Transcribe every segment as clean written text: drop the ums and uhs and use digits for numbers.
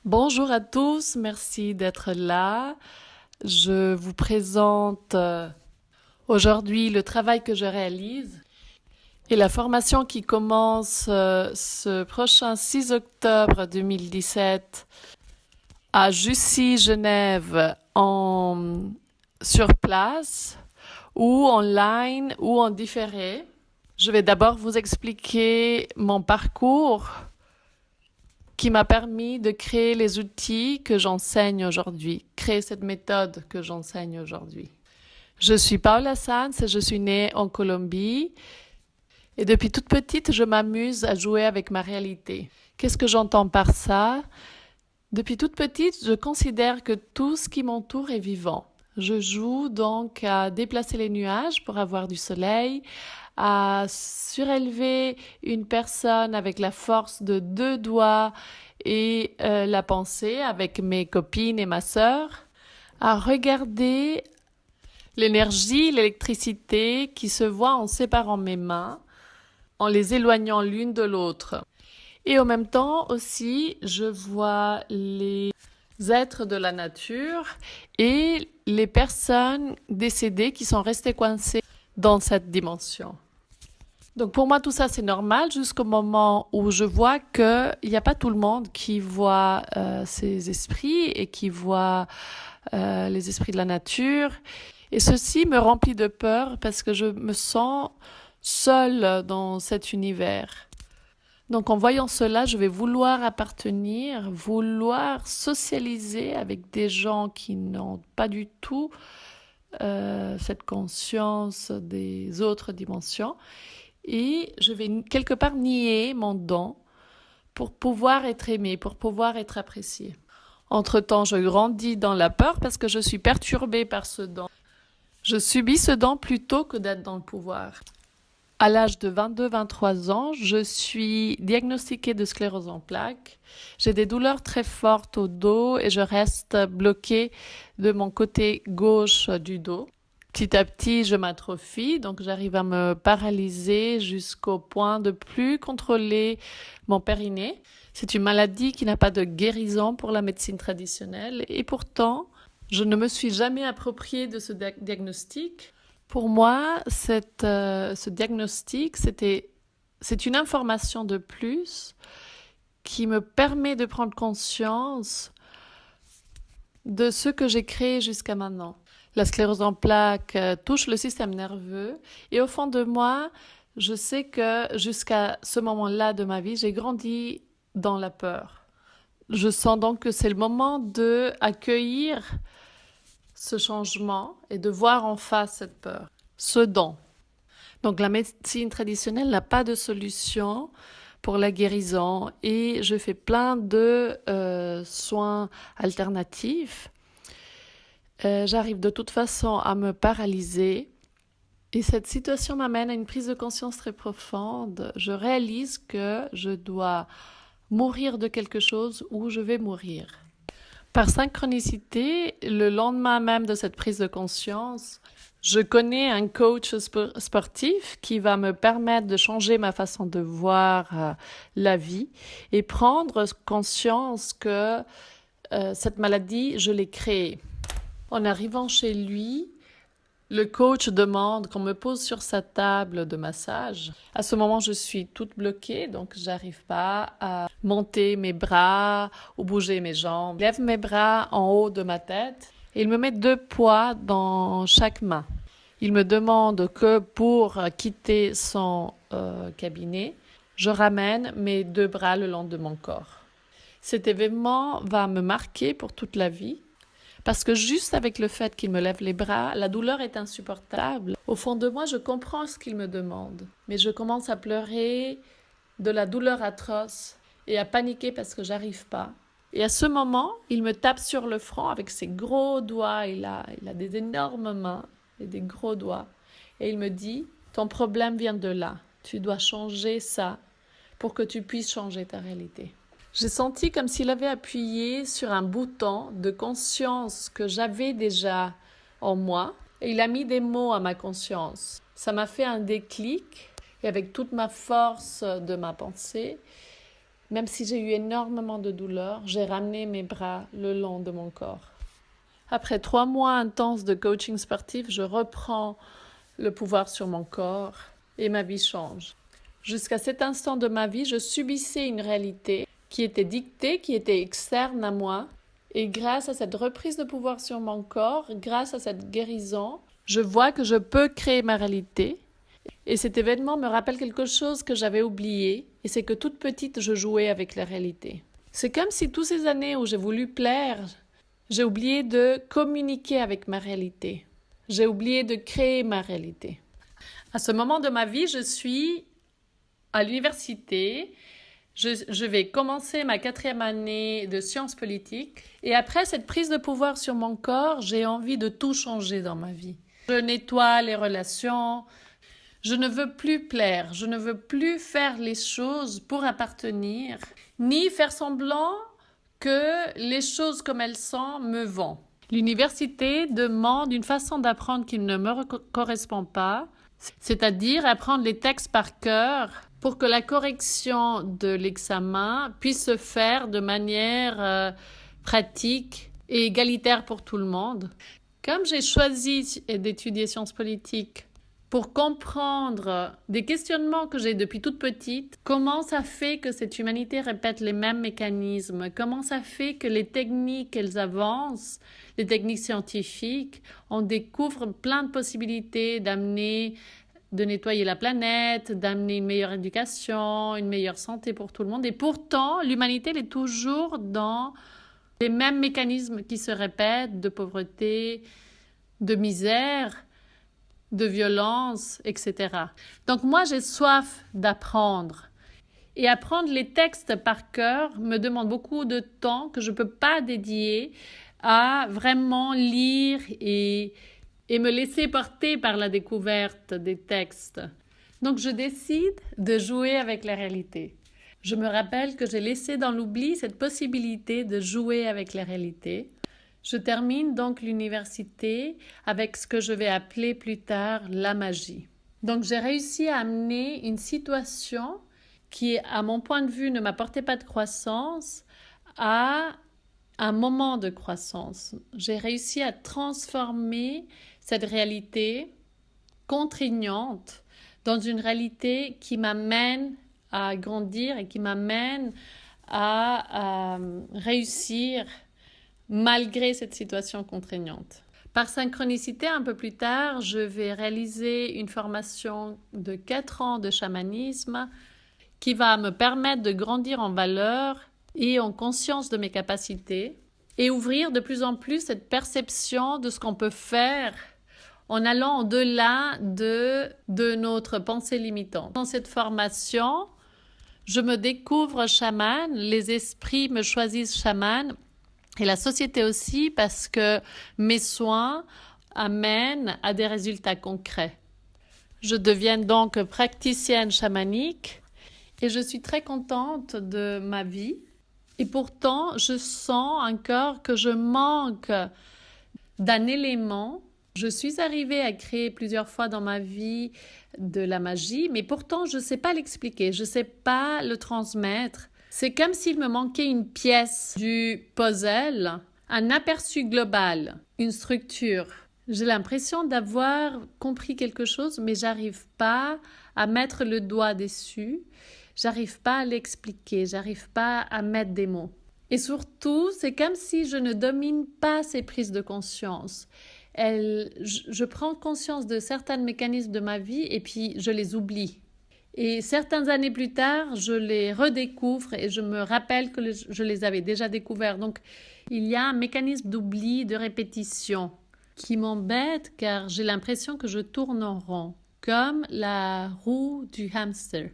Bonjour à tous, merci d'être là. Je vous présente aujourd'hui le travail que je réalise et la formation qui commence ce prochain 6 octobre 2017 à Jussy, Genève, sur place ou online ou en différé. Je vais d'abord vous expliquer mon parcours qui m'a permis de créer les outils que j'enseigne aujourd'hui, créer cette méthode que j'enseigne aujourd'hui. Je suis Paula Sanz et je suis née en Colombie et depuis toute petite, je m'amuse à jouer avec ma réalité. Qu'est-ce que j'entends par ça? Depuis toute petite, je considère que tout ce qui m'entoure est vivant. Je joue donc à déplacer les nuages pour avoir du soleil, à surélever une personne avec la force de 2 doigts et la pensée avec mes copines et ma sœur, à regarder l'énergie, l'électricité qui se voit en séparant mes mains, en les éloignant l'une de l'autre. Et en même temps aussi, je vois les êtres de la nature et les personnes décédées qui sont restées coincées dans cette dimension. Donc pour moi, tout ça, c'est normal jusqu'au moment où je vois qu'il n'y a pas tout le monde qui voit ces esprits et qui voit les esprits de la nature. Et ceci me remplit de peur parce que je me sens seule dans cet univers. Donc en voyant cela, je vais vouloir appartenir, vouloir socialiser avec des gens qui n'ont pas du tout cette conscience des autres dimensions. Et je vais quelque part nier mon don pour pouvoir être aimé, pour pouvoir être apprécié. Entre-temps, je grandis dans la peur parce que je suis perturbée par ce don. Je subis ce don plutôt que d'être dans le pouvoir. À l'âge de 22-23 ans, je suis diagnostiquée de sclérose en plaques. J'ai des douleurs très fortes au dos et je reste bloquée de mon côté gauche du dos. Petit à petit, je m'atrophie, donc j'arrive à me paralyser jusqu'au point de plus contrôler mon périnée. C'est une maladie qui n'a pas de guérison pour la médecine traditionnelle et pourtant, je ne me suis jamais appropriée de ce diagnostic. Pour moi, ce diagnostic, c'est une information de plus qui me permet de prendre conscience de ce que j'ai créé jusqu'à maintenant. La sclérose en plaques touche le système nerveux et au fond de moi, je sais que jusqu'à ce moment-là de ma vie, j'ai grandi dans la peur. Je sens donc que c'est le moment de accueillir ce changement et de voir en face cette peur, ce don. Donc la médecine traditionnelle n'a pas de solution pour la guérison et je fais plein de soins alternatifs. J'arrive de toute façon à me paralyser et cette situation m'amène à une prise de conscience très profonde. Je réalise que je dois mourir de quelque chose ou je vais mourir. Par synchronicité, le lendemain même de cette prise de conscience, je connais un coach sportif qui va me permettre de changer ma façon de voir la vie et prendre conscience que cette maladie, je l'ai créée. En arrivant chez lui, le coach demande qu'on me pose sur sa table de massage. À ce moment, je suis toute bloquée, donc j'arrive pas à monter mes bras ou bouger mes jambes. Je lève mes bras en haut de ma tête et il me met 2 poids dans chaque main. Il me demande que pour quitter son cabinet, je ramène mes 2 bras le long de mon corps. Cet événement va me marquer pour toute la vie. Parce que juste avec le fait qu'il me lève les bras, la douleur est insupportable. Au fond de moi, je comprends ce qu'il me demande. Mais je commence à pleurer de la douleur atroce et à paniquer parce que j'arrive pas. Et à ce moment, il me tape sur le front avec ses gros doigts. Il a des énormes mains et des gros doigts. Et il me dit, ton problème vient de là. Tu dois changer ça pour que tu puisses changer ta réalité. J'ai senti comme s'il avait appuyé sur un bouton de conscience que j'avais déjà en moi et il a mis des mots à ma conscience. Ça m'a fait un déclic et avec toute ma force de ma pensée, Même si j'ai eu énormément de douleur, j'ai ramené mes bras le long de mon corps. Après 3 mois intenses de coaching sportif, je reprends le pouvoir sur mon corps et ma vie change. Jusqu'à cet instant de ma vie, je subissais une réalité qui était dictée, qui était externe à moi. Et grâce à cette reprise de pouvoir sur mon corps, grâce à cette guérison, je vois que je peux créer ma réalité. Et cet événement me rappelle quelque chose que j'avais oublié, et c'est que toute petite, je jouais avec la réalité. C'est comme si toutes ces années où j'ai voulu plaire, j'ai oublié de communiquer avec ma réalité. J'ai oublié de créer ma réalité. À ce moment de ma vie, je suis à l'université. Je vais commencer ma 4e année de sciences politiques. Et après cette prise de pouvoir sur mon corps, j'ai envie de tout changer dans ma vie. Je nettoie les relations. Je ne veux plus plaire. Je ne veux plus faire les choses pour appartenir, ni faire semblant que les choses comme elles sont me vont. L'université demande une façon d'apprendre qui ne me correspond pas, c'est-à-dire apprendre les textes par cœur pour que la correction de l'examen puisse se faire de manière pratique et égalitaire pour tout le monde. Comme j'ai choisi d'étudier sciences politiques pour comprendre des questionnements que j'ai depuis toute petite, comment ça fait que cette humanité répète les mêmes mécanismes, comment ça fait que les techniques qu'elles avancent, les techniques scientifiques, on découvre plein de possibilités de nettoyer la planète, d'amener une meilleure éducation, une meilleure santé pour tout le monde. Et pourtant, l'humanité elle est toujours dans les mêmes mécanismes qui se répètent de pauvreté, de misère, de violence, etc. Donc moi, j'ai soif d'apprendre. Et apprendre les textes par cœur me demande beaucoup de temps que je ne peux pas dédier à vraiment lire et me laisser porter par la découverte des textes. Donc je décide de jouer avec la réalité. Je me rappelle que j'ai laissé dans l'oubli cette possibilité de jouer avec la réalité. Je termine donc l'université avec ce que je vais appeler plus tard la magie. Donc j'ai réussi à amener une situation qui, à mon point de vue, ne m'apportait pas de croissance à un moment de croissance. J'ai réussi à transformer cette réalité contraignante dans une réalité qui m'amène à grandir et qui m'amène à réussir malgré cette situation contraignante. Par synchronicité, un peu plus tard, je vais réaliser une formation de 4 ans de chamanisme qui va me permettre de grandir en valeur et en conscience de mes capacités et ouvrir de plus en plus cette perception de ce qu'on peut faire en allant au-delà de notre pensée limitante. Dans cette formation, je me découvre chamane, les esprits me choisissent chamane et la société aussi parce que mes soins amènent à des résultats concrets. Je deviens donc praticienne chamanique et je suis très contente de ma vie. Et pourtant, je sens encore que je manque d'un élément. Je suis arrivée à créer plusieurs fois dans ma vie de la magie, mais pourtant, je ne sais pas l'expliquer, je ne sais pas le transmettre. C'est comme s'il me manquait une pièce du puzzle, un aperçu global, une structure. J'ai l'impression d'avoir compris quelque chose, mais j'arrive pas à mettre le doigt dessus. J'arrive pas à l'expliquer, j'arrive pas à mettre des mots. Et surtout, c'est comme si je ne domine pas ces prises de conscience. Je prends conscience de certains mécanismes de ma vie et puis je les oublie. Et certaines années plus tard, je les redécouvre et je me rappelle que je les avais déjà découverts. Donc, il y a un mécanisme d'oubli, de répétition qui m'embête car j'ai l'impression que je tourne en rond, comme la roue du hamster.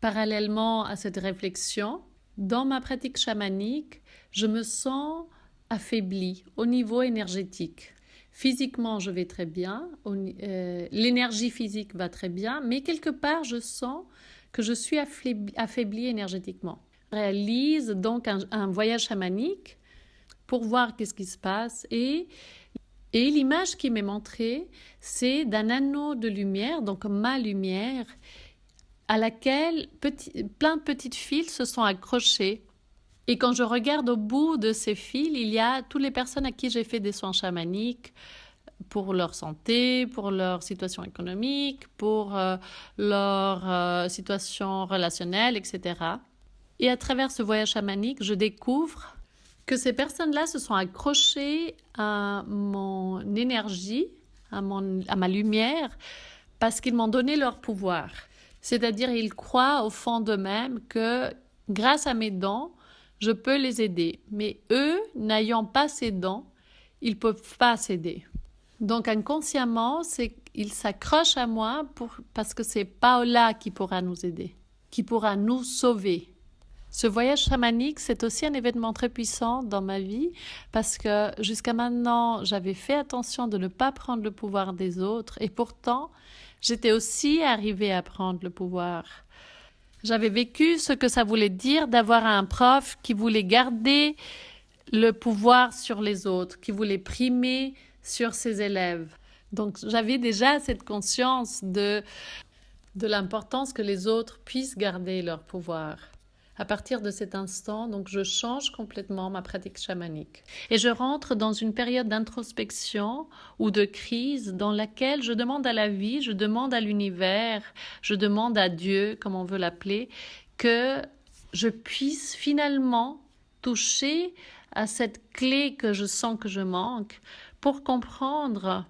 Parallèlement à cette réflexion, dans ma pratique chamanique, je me sens affaiblie au niveau énergétique. Physiquement, je vais très bien, l'énergie physique va très bien, mais quelque part, je sens que je suis affaiblie énergétiquement. Je réalise donc un voyage chamanique pour voir qu'est-ce qui se passe et l'image qui m'est montrée, c'est d'un anneau de lumière, donc ma lumière, à laquelle plein de petites fils se sont accrochés. Et quand je regarde au bout de ces fils, il y a toutes les personnes à qui j'ai fait des soins chamaniques pour leur santé, pour leur situation économique, pour leur situation relationnelle, etc. Et à travers ce voyage chamanique, je découvre que ces personnes-là se sont accrochées à mon énergie, à ma lumière, parce qu'ils m'ont donné leur pouvoir. C'est-à-dire, ils croient au fond d'eux-mêmes que grâce à mes dons, je peux les aider. Mais eux, n'ayant pas ces dons, ils ne peuvent pas s'aider. Donc, inconsciemment, ils s'accrochent à moi parce que c'est Paola qui pourra nous aider, qui pourra nous sauver. Ce voyage chamanique, c'est aussi un événement très puissant dans ma vie parce que jusqu'à maintenant, j'avais fait attention de ne pas prendre le pouvoir des autres et pourtant, j'étais aussi arrivée à prendre le pouvoir. J'avais vécu ce que ça voulait dire d'avoir un prof qui voulait garder le pouvoir sur les autres, qui voulait primer sur ses élèves. Donc, j'avais déjà cette conscience de l'importance que les autres puissent garder leur pouvoir. À partir de cet instant, donc, je change complètement ma pratique chamanique. Et je rentre dans une période d'introspection ou de crise dans laquelle je demande à la vie, je demande à l'univers, je demande à Dieu, comme on veut l'appeler, que je puisse finalement toucher à cette clé que je sens que je manque pour comprendre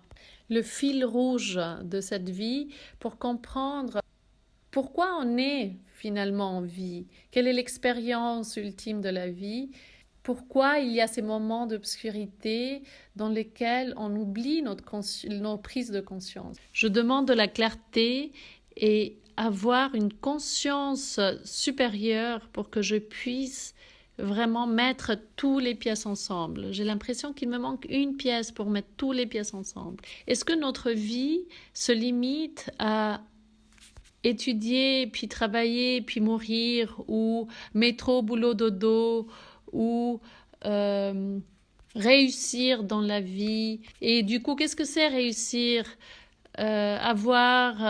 le fil rouge de cette vie, pour comprendre pourquoi on est finalement en vie, quelle est l'expérience ultime de la vie, pourquoi il y a ces moments d'obscurité dans lesquels on oublie nos prises de conscience. Je demande de la clarté et avoir une conscience supérieure pour que je puisse vraiment mettre toutes les pièces ensemble. J'ai l'impression qu'il me manque une pièce pour mettre toutes les pièces ensemble. Est-ce que notre vie se limite à étudier, puis travailler, puis mourir, ou métro, boulot, dodo, ou réussir dans la vie? Et du coup, qu'est-ce que c'est réussir? Avoir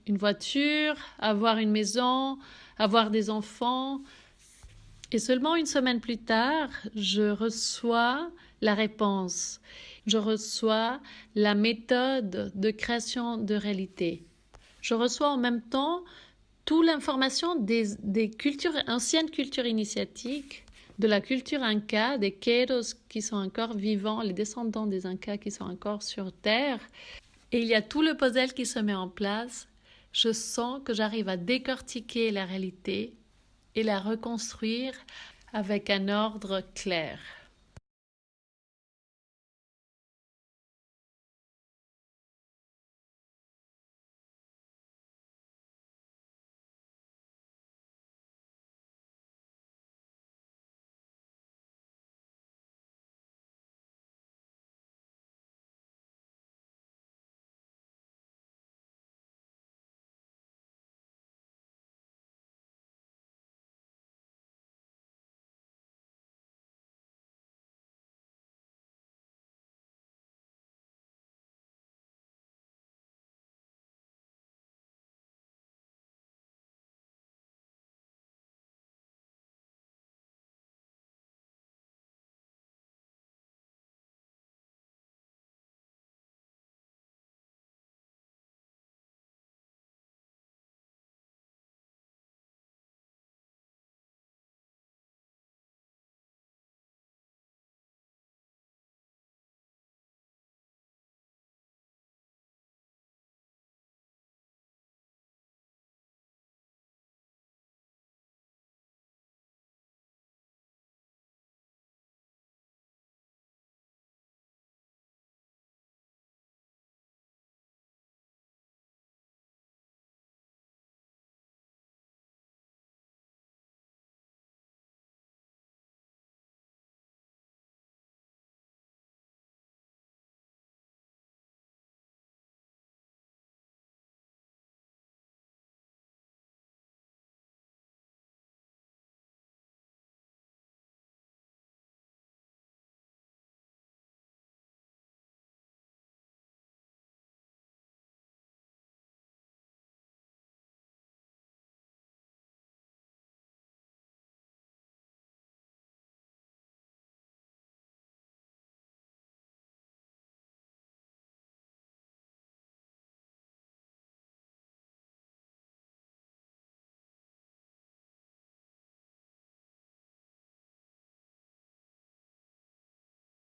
une voiture, avoir une maison, avoir des enfants. Et seulement une semaine plus tard, je reçois la réponse. Je reçois la méthode de création de réalité. Je reçois en même temps toute l'information des anciennes cultures initiatiques, de la culture inca, des Queros qui sont encore vivants, les descendants des Incas qui sont encore sur Terre. Et il y a tout le puzzle qui se met en place. Je sens que j'arrive à décortiquer la réalité et la reconstruire avec un ordre clair.